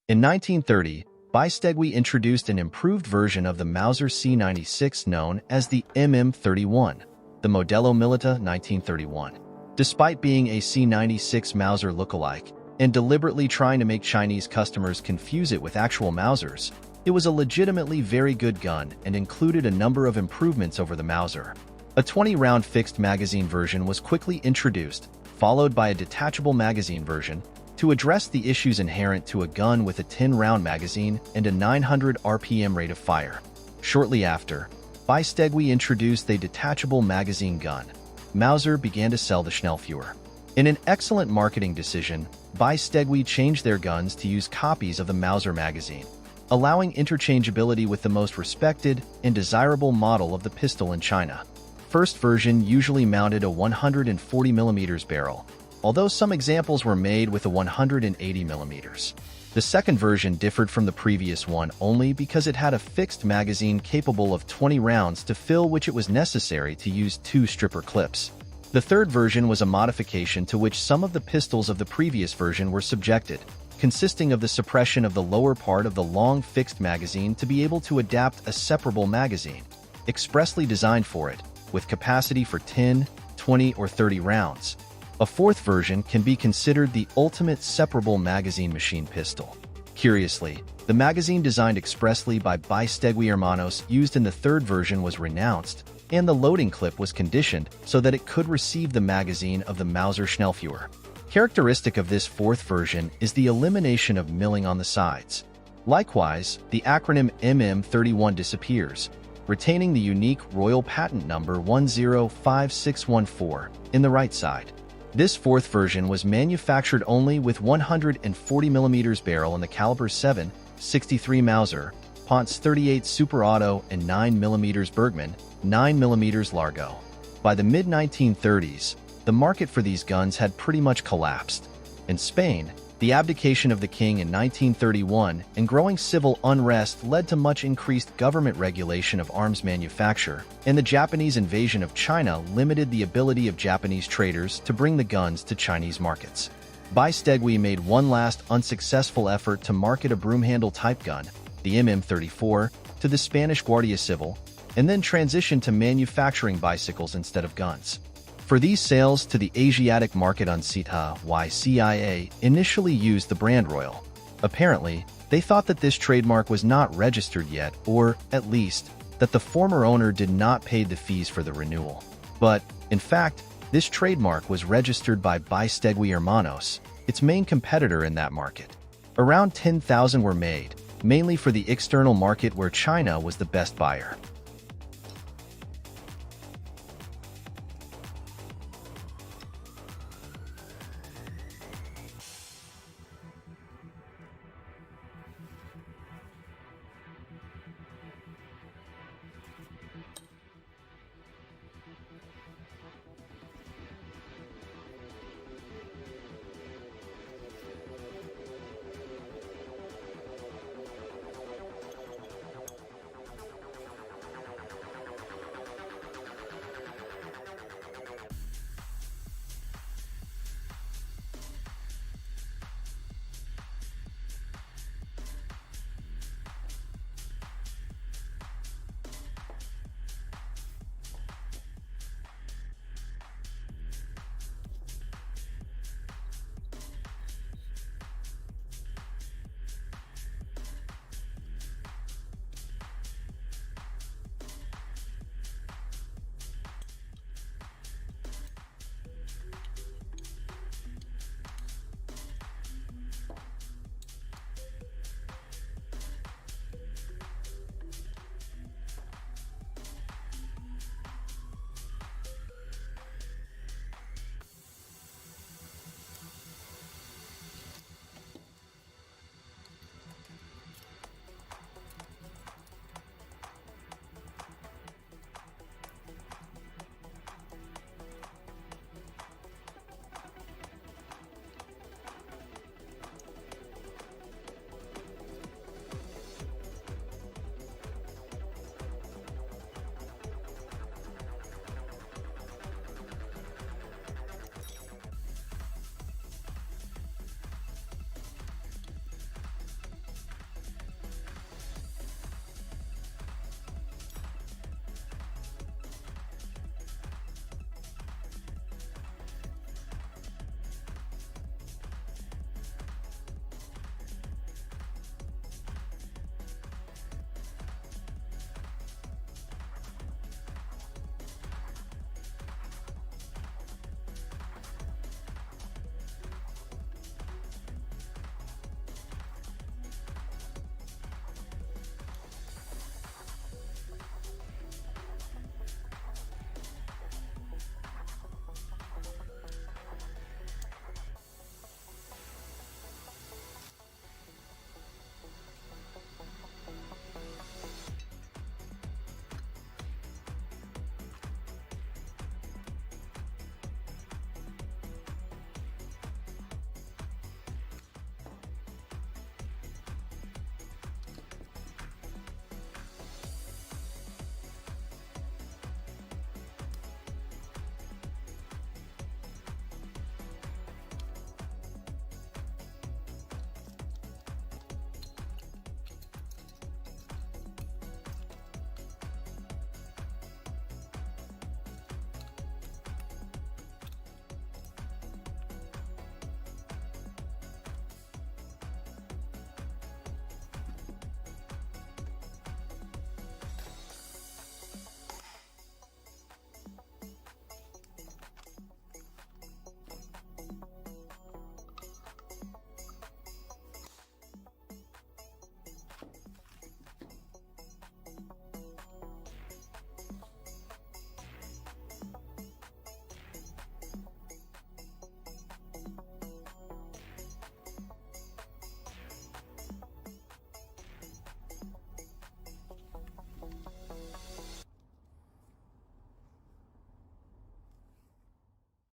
In 1930, Beistegui introduced an improved version of the Mauser C96 known as the MM31, the Modelo Militar 1931. Despite being a C96 Mauser lookalike and deliberately trying to make Chinese customers confuse it with actual Mausers, it was a legitimately very good gun and included a number of improvements over the Mauser. A 20-round fixed magazine version was quickly introduced, followed by a detachable magazine version, to address the issues inherent to a gun with a 10-round magazine and a 900 RPM rate of fire. Shortly after, Beistegui introduced a detachable magazine gun. Mauser began to sell the Schnellfeuer. In an excellent marketing decision, Beistegui changed their guns to use copies of the Mauser magazine, allowing interchangeability with the most respected and desirable model of the pistol in China. First version usually mounted a 140mm barrel, although some examples were made with a 180mm. The second version differed from the previous one only because it had a fixed magazine capable of 20 rounds to fill, which it was necessary to use 2 stripper clips. The third version was a modification to which some of the pistols of the previous version were subjected, consisting of the suppression of the lower part of the long fixed magazine to be able to adapt a separable magazine, expressly designed for it, with capacity for 10, 20, or 30 rounds. A fourth version can be considered the ultimate separable magazine machine pistol. Curiously, the magazine designed expressly by Beistegui Hermanos used in the third version was renounced, and the loading clip was conditioned so that it could receive the magazine of the Mauser Schnellfeuer. Characteristic of this fourth version is the elimination of milling on the sides. Likewise, the acronym MM31 disappears, retaining the unique Royal Patent number 105614 in the right side. This fourth version was manufactured only with 140mm barrel in the caliber 7.63 Mauser, Ponce 38 Super Auto, and 9mm Bergmann, 9mm Largo. By the mid-1930s, the market for these guns had pretty much collapsed. In Spain, the abdication of the king in 1931 and growing civil unrest led to much increased government regulation of arms manufacture, and the Japanese invasion of China limited the ability of Japanese traders to bring the guns to Chinese markets. Beistegui made one last unsuccessful effort to market a broom-handle type gun, the MM34, to the Spanish Guardia Civil, and then transitioned to manufacturing bicycles instead of guns. For these sales to the Asiatic market, CIA initially used the brand Royal. Apparently, they thought that this trademark was not registered yet, or, at least, that the former owner did not pay the fees for the renewal. But, in fact, this trademark was registered by Beistegui Hermanos, its main competitor in that market. Around 10,000 were made, mainly for the external market where China was the best buyer.